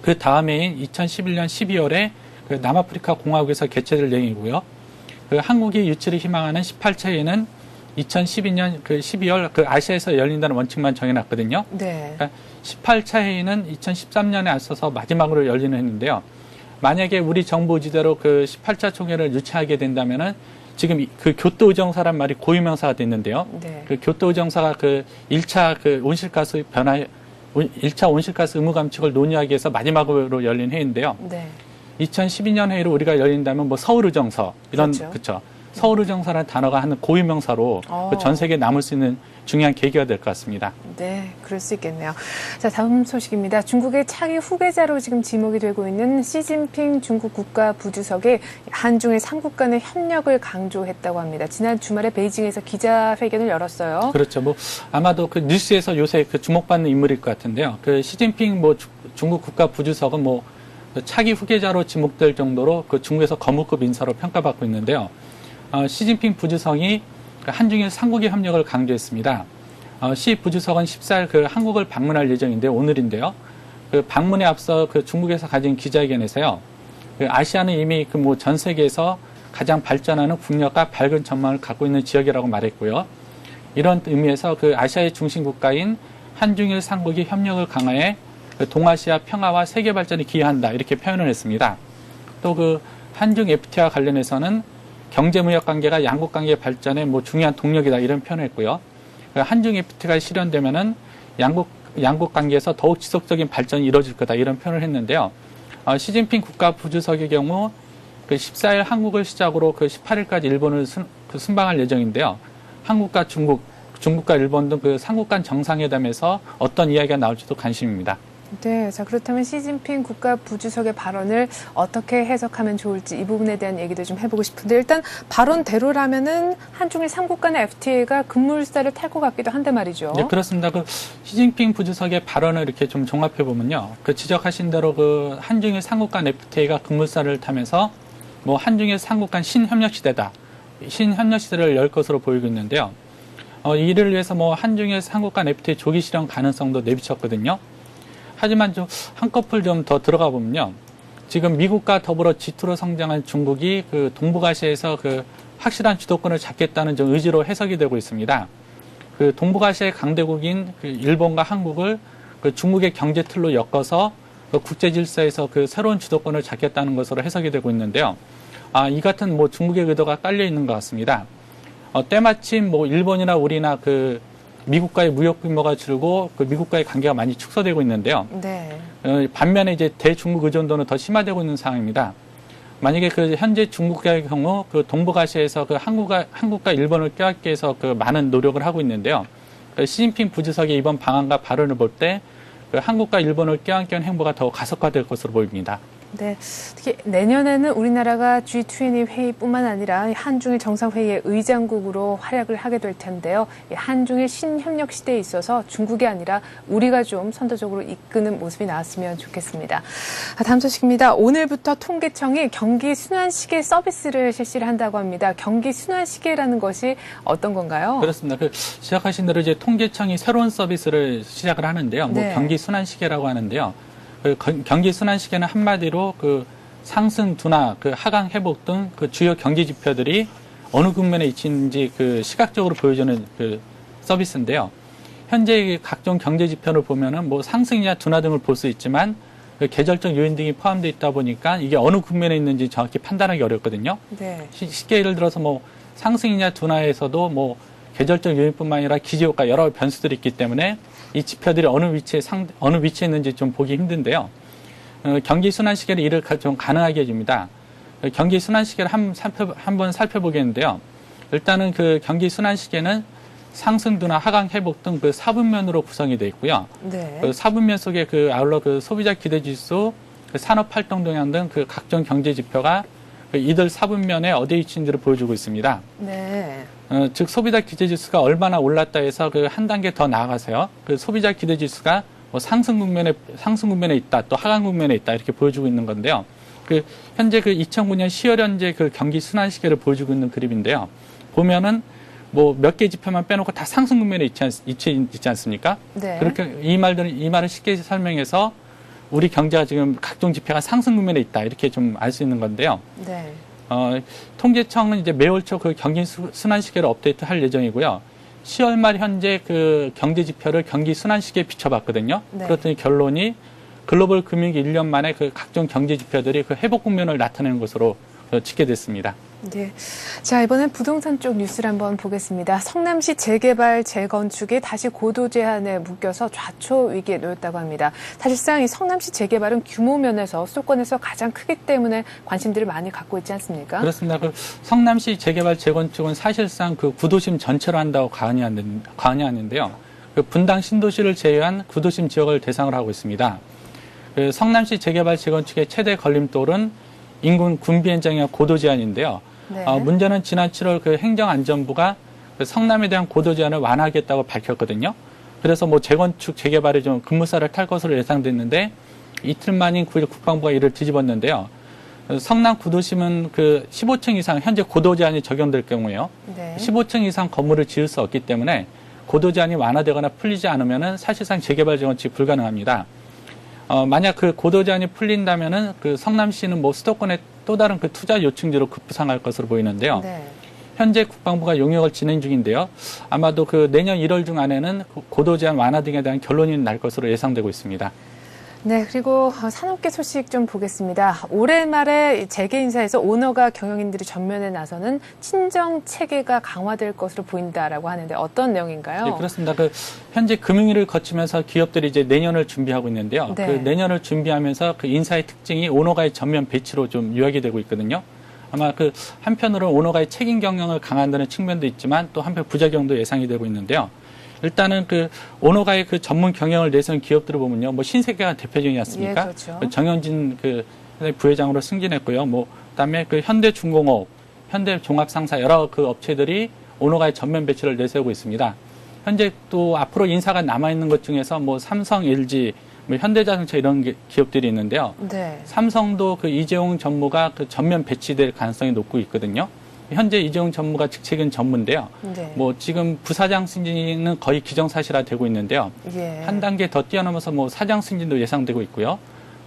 그 다음 해인 2011년 12월에 그 남아프리카 공화국에서 개최될 예정이고요. 그 한국이 유치를 희망하는 18차 회의는 2012년 그 12월 그 아시아에서 열린다는 원칙만 정해놨거든요. 네. 그러니까 18차 회의는 2013년에 앞서서 마지막으로 열리는 회의인데요. 만약에 우리 정부 의지대로 그 18차 총회를 유치하게 된다면은 지금 그 교토의정사란 말이 고유명사가 됐는데요. 네. 그 교토의정사가 그 1차 그 온실가스 변화, 1차 온실가스 의무 감축을 논의하기 위해서 마지막으로 열린 회의인데요. 네. 2012년 회의로 우리가 열린다면 뭐 서울의정서 이런 그렇죠. 그쵸. 서울의정사라는 단어가 하는 고유명사로 그 전 세계에 남을 수 있는 중요한 계기가 될 것 같습니다. 네, 그럴 수 있겠네요. 자, 다음 소식입니다. 중국의 차기 후계자로 지금 지목이 되고 있는 시진핑 중국 국가부주석이 한중일 삼국 간의 협력을 강조했다고 합니다. 지난 주말에 베이징에서 기자회견을 열었어요. 그렇죠. 뭐 아마도 그 뉴스에서 요새 그 주목받는 인물일 것 같은데요. 그 시진핑 뭐 중국 국가부주석은 뭐 차기 후계자로 지목될 정도로 그 중국에서 거무급 인사로 평가받고 있는데요. 시진핑 부주석이 한중일 삼국의 협력을 강조했습니다. 시 부주석은 14일 그 한국을 방문할 예정인데 오늘인데요. 그 방문에 앞서 그 중국에서 가진 기자회견에서요. 그 아시아는 이미 그 뭐 전 세계에서 가장 발전하는 국력과 밝은 전망을 갖고 있는 지역이라고 말했고요. 이런 의미에서 그 아시아의 중심 국가인 한중일 삼국이 협력을 강화해 그 동아시아 평화와 세계 발전에 기여한다 이렇게 표현을 했습니다. 또 그 한중 FTA와 관련해서는 경제무역 관계가 양국 관계 발전에 뭐 중요한 동력이다 이런 표현을 했고요. 한중 FTA가 실현되면은 양국 관계에서 더욱 지속적인 발전이 이루어질 거다 이런 표현을 했는데요. 시진핑 국가 부주석의 경우 그 14일 한국을 시작으로 그 18일까지 일본을 순방할 예정인데요. 한국과 중국과 일본 등 그 삼국 간 정상회담에서 어떤 이야기가 나올지도 관심입니다. 네, 자 그렇다면 시진핑 국가 부주석의 발언을 어떻게 해석하면 좋을지 이 부분에 대한 얘기도 좀 해보고 싶은데 일단 발언대로라면은 한중일 삼국 간의 FTA가 급물살을 탈 것 같기도 한데 말이죠. 네, 그렇습니다. 그 시진핑 부주석의 발언을 이렇게 좀 종합해 보면요, 그 지적하신 대로 그 한중일 삼국 간 FTA가 급물살을 타면서 뭐 한중일 삼국 간 신협력 시대다, 신협력 시대를 열 것으로 보이고 있는데요. 이를 위해서 뭐 한중일 삼국 간 FTA 조기 실현 가능성도 내비쳤거든요. 하지만 좀 한꺼풀 좀 더 들어가 보면요. 지금 미국과 더불어 G2로 성장한 중국이 그 동북아시아에서 그 확실한 주도권을 잡겠다는 좀 의지로 해석이 되고 있습니다. 그 동북아시아의 강대국인 그 일본과 한국을 그 중국의 경제 틀로 엮어서 그 국제 질서에서 그 새로운 주도권을 잡겠다는 것으로 해석이 되고 있는데요. 이 같은 뭐 중국의 의도가 깔려 있는 것 같습니다. 때마침 뭐 일본이나 우리나 그 미국과의 무역 규모가 줄고 그 미국과의 관계가 많이 축소되고 있는데요. 네. 반면에 이제 대중국 의존도는 더 심화되고 있는 상황입니다. 만약에 그 현재 중국의 경우 그 동북아시아에서 그 한국과 일본을 껴안기 위해서 그 많은 노력을 하고 있는데요. 그 시진핑 부주석의 이번 방안과 발언을 볼 때 그 한국과 일본을 껴안기 위한 행보가 더 가속화될 것으로 보입니다. 네, 특히 내년에는 우리나라가 G20 회의뿐만 아니라 한중일 정상회의의 의장국으로 활약을 하게 될 텐데요. 한중일 신협력 시대에 있어서 중국이 아니라 우리가 좀 선도적으로 이끄는 모습이 나왔으면 좋겠습니다. 다음 소식입니다. 오늘부터 통계청이 경기 순환시계 서비스를 실시를 한다고 합니다. 경기 순환시계라는 것이 어떤 건가요? 그렇습니다. 그 시작하신 대로 이제 통계청이 새로운 서비스를 시작을 하는데요. 뭐 네. 경기 순환시계라고 하는데요. 그 경기 순환시계는 한마디로 그 상승, 둔화, 그 하강, 회복 등 그 주요 경기 지표들이 어느 국면에 위치했는지 그 시각적으로 보여주는 그 서비스인데요. 현재 각종 경제 지표를 보면은 뭐 상승이나 둔화 등을 볼 수 있지만 그 계절적 요인 등이 포함되어 있다 보니까 이게 어느 국면에 있는지 정확히 판단하기 어렵거든요. 네. 쉽게 예를 들어서 뭐 상승이냐 둔화에서도 뭐 계절적 요인뿐만 아니라 기저효과 여러 변수들이 있기 때문에 이 지표들이 어느 위치에 있는지 좀 보기 힘든데요. 경기 순환 시계를 이를 좀 가능하게 해줍니다. 경기 순환 시계를 한번 살펴보겠는데요. 일단은 그 경기 순환 시계는 상승 둔화, 하강 회복 등 그 사분면으로 구성이 되어 있고요. 네. 그 사분면 속에 그 아울러 그 소비자 기대 지수, 그 산업 활동 동향 등 그 각종 경제 지표가 그 이들 사분면에 어디에 위치인지를 보여주고 있습니다. 네. 즉 소비자 기대 지수가 얼마나 올랐다 해서 그 한 단계 더 나아가서요. 그 소비자 기대 지수가 뭐 상승 국면에 있다, 또 하강 국면에 있다 이렇게 보여주고 있는 건데요. 그 현재 그 2009년 10월 현재 그 경기 순환 시계를 보여주고 있는 그림인데요. 보면은 뭐 몇 개 지표만 빼놓고 다 상승 국면에 있지 않습니까? 네. 그렇게 이 말을 쉽게 설명해서 우리 경제가 지금 각종 지표가 상승 국면에 있다 이렇게 좀 알 수 있는 건데요. 네. 통계청은 이제 매월 초 그 경기 순환 시계를 업데이트할 예정이고요. 10월 말 현재 그 경제 지표를 경기 순환 시계에 비춰봤거든요. 네. 그랬더니 결론이 글로벌 금융위 1년 만에 그 각종 경제 지표들이 그 회복 국면을 나타내는 것으로 찍게 됐습니다. 네. 자, 이번엔 부동산 쪽 뉴스를 한번 보겠습니다. 성남시 재개발, 재건축이 다시 고도 제한에 묶여서 좌초 위기에 놓였다고 합니다. 사실상 이 성남시 재개발은 규모 면에서 수도권에서 가장 크기 때문에 관심들을 많이 갖고 있지 않습니까? 그렇습니다. 그 성남시 재개발, 재건축은 사실상 그 구도심 전체로 한다고 과언하는데요. 그 분당 신도시를 제외한 구도심 지역을 대상으로 하고 있습니다. 그 성남시 재개발, 재건축의 최대 걸림돌은 인근 군비 현장의 고도 제한인데요. 네. 문제는 지난 7월 그 행정안전부가 그 성남에 대한 고도 제한을 완화하겠다고 밝혔거든요. 그래서 뭐 재건축, 재개발에 좀 급무살을 탈 것으로 예상됐는데 이틀 만인 9일 국방부가 이를 뒤집었는데요. 성남 구도심은 그 15층 이상 현재 고도 제한이 적용될 경우에요. 네. 15층 이상 건물을 지을 수 없기 때문에 고도 제한이 완화되거나 풀리지 않으면은 사실상 재개발 재건축이 불가능합니다. 만약 그 고도 제한이 풀린다면은 그 성남시는 뭐 수도권의 또 다른 그 투자 요충지로 급부상할 것으로 보이는데요. 네. 현재 국방부가 용역을 진행 중인데요. 아마도 그 내년 1월 중 안에는 고도 제한 완화 등에 대한 결론이 날 것으로 예상되고 있습니다. 네, 그리고 산업계 소식 좀 보겠습니다. 올해 말에 재계 인사에서 오너가 경영인들이 전면에 나서는 친정 체계가 강화될 것으로 보인다라고 하는데 어떤 내용인가요? 네, 그렇습니다. 그 현재 금융위를 거치면서 기업들이 이제 내년을 준비하고 있는데요. 네. 그 내년을 준비하면서 그 인사의 특징이 오너가의 전면 배치로 좀 요약이 되고 있거든요. 아마 그 한편으로 오너가의 책임 경영을 강화한다는 측면도 있지만 또 한편 부작용도 예상이 되고 있는데요. 일단은 그 오너가의 그 전문 경영을 내세운 기업들을 보면요, 뭐 신세계가 대표적이지 않습니까? 예, 그렇죠. 그 정영진 그 부회장으로 승진했고요. 뭐 그다음에 그 현대중공업, 현대종합상사 여러 그 업체들이 오너가의 전면 배치를 내세우고 있습니다. 현재 또 앞으로 인사가 남아 있는 것 중에서 뭐 삼성, LG, 뭐 현대자동차 이런 기업들이 있는데요. 네. 삼성도 그 이재용 전무가 그 전면 배치될 가능성이 높고 있거든요. 현재 이재용 전무가 직책은 전무인데요. 네. 뭐 지금 부사장 승진은 거의 기정사실화되고 있는데요. 예. 한 단계 더 뛰어넘어서 뭐 사장 승진도 예상되고 있고요.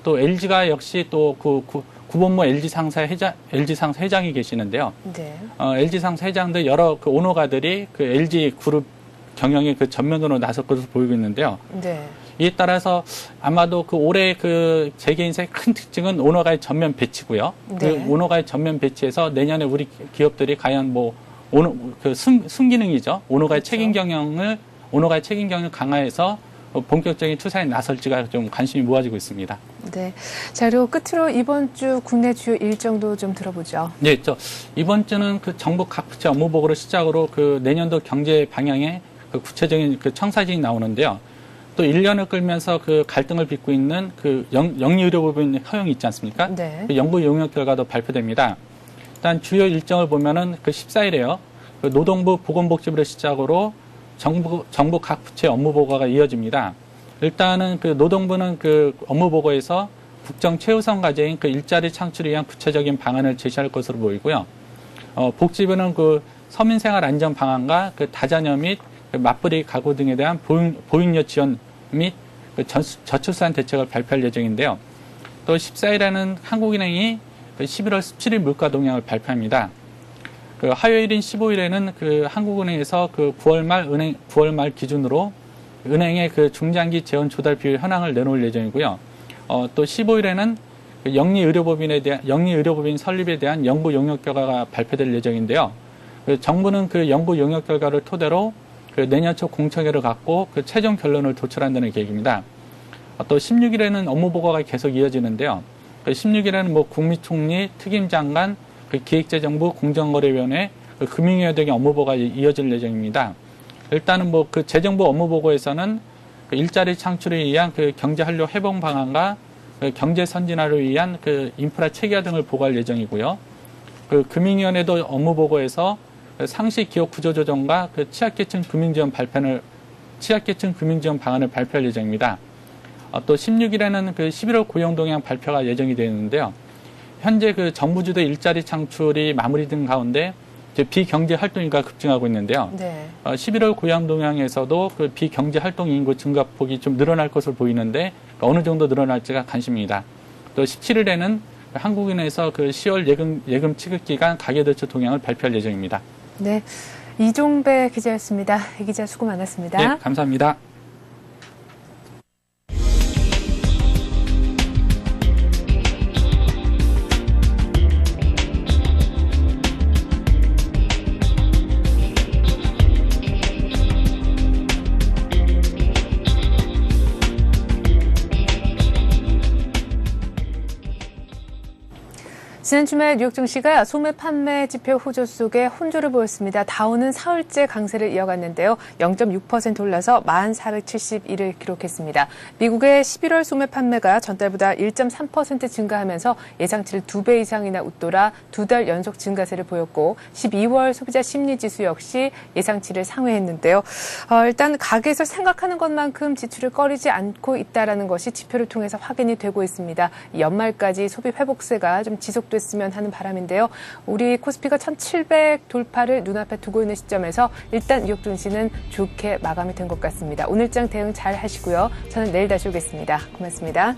또 LG가 역시 또 그 구본모 LG 상사 회장이 계시는데요. 네. LG 상사 회장도 여러 그 오너가들이 그 LG 그룹 경영에 그 전면으로 나설 것으로 보이고 있는데요. 네. 이에 따라서 아마도 그 올해 그 재계 인사의 큰 특징은 오너가의 전면 배치고요. 네. 그 오너가의 전면 배치에서 내년에 우리 기업들이 과연 뭐 오너 그 순기능이죠. 오너가의 그렇죠. 책임 경영 강화해서 본격적인 투자에 나설지가 좀 관심이 모아지고 있습니다. 네. 자, 그리고 끝으로 이번 주 국내 주요 일정도 좀 들어보죠. 네, 이번 주는 그 정부 각 부처 업무 보고를 시작으로 그 내년도 경제 방향의 그 구체적인 그 청사진이 나오는데요. 또 1년을 끌면서 그 갈등을 빚고 있는 그 영리의료법인 허용이 있지 않습니까? 네. 그 연구 용역 결과도 발표됩니다. 일단 주요 일정을 보면은 그 14일에요. 그 노동부 보건복지부를 시작으로 정부 각 부처의 업무 보고가 이어집니다. 일단은 그 노동부는 그 업무 보고에서 국정 최우선 과제인 그 일자리 창출을 위한 구체적인 방안을 제시할 것으로 보이고요. 복지부는 그 서민생활 안정 방안과 그 다자녀 및 그 맞벌이 가구 등에 대한 보육료 지원 및 그 저출산 대책을 발표할 예정인데요. 또 14일에는 한국은행이 그 11월 17일 물가 동향을 발표합니다. 그 화요일인 15일에는 그 한국은행에서 그 9월 말 기준으로 은행의 그 중장기 재원 조달 비율 현황을 내놓을 예정이고요. 또 15일에는 영리의료법인 설립에 대한 연구 용역 결과가 발표될 예정인데요. 정부는 그 연구 용역 결과를 토대로 내년 초 공청회를 갖고 최종 결론을 도출한다는 계획입니다. 또 16일에는 업무 보고가 계속 이어지는데요. 16일에는 국무총리, 특임장관, 기획재정부, 공정거래위원회, 금융위원 등의 업무 보고가 이어질 예정입니다. 일단은 재정부 업무 보고에서는 일자리 창출에 의한 경제 활력 회복 방안과 경제 선진화를 위한 인프라 체계화 등을 보고할 예정이고요. 금융위원회도 업무 보고에서 상시 기업 구조 조정과 취약계층 금융지원 방안을 발표할 예정입니다. 또 16일에는 11월 고용 동향 발표가 예정이 되어 있는데요. 현재 정부 주도 일자리 창출이 마무리된 가운데 비경제 활동 인구가 급증하고 있는데요. 네. 11월 고용 동향에서도 비경제 활동 인구 증가폭이 좀 늘어날 것으로 보이는데 어느 정도 늘어날지가 관심입니다. 또 17일에는 한국은행에서 10월 예금 취급 기간 가계대출 동향을 발표할 예정입니다. 네, 이종배 기자였습니다. 이 기자 수고 많았습니다. 네, 감사합니다. 지난 주말 뉴욕 증시가 소매 판매 지표 호조 속에 혼조를 보였습니다. 다우는 사흘째 강세를 이어갔는데요. 0.6% 올라서 1471을 기록했습니다. 미국의 11월 소매 판매가 전달보다 1.3% 증가하면서 예상치를 2배 이상이나 웃돌아 2달 연속 증가세를 보였고 12월 소비자 심리지수 역시 예상치를 상회했는데요. 일단 가게에서 생각하는 것만큼 지출을 꺼리지 않고 있다는 것이 지표를 통해서 확인이 되고 있습니다. 연말까지 소비 회복세가 좀 지속됐으면 하는 바람인데요. 우리 코스피가 1700 돌파를 눈앞에 두고 있는 시점에서 일단 뉴욕 증시는 좋게 마감이 된 것 같습니다. 오늘장 대응 잘 하시고요. 저는 내일 다시 오겠습니다. 고맙습니다.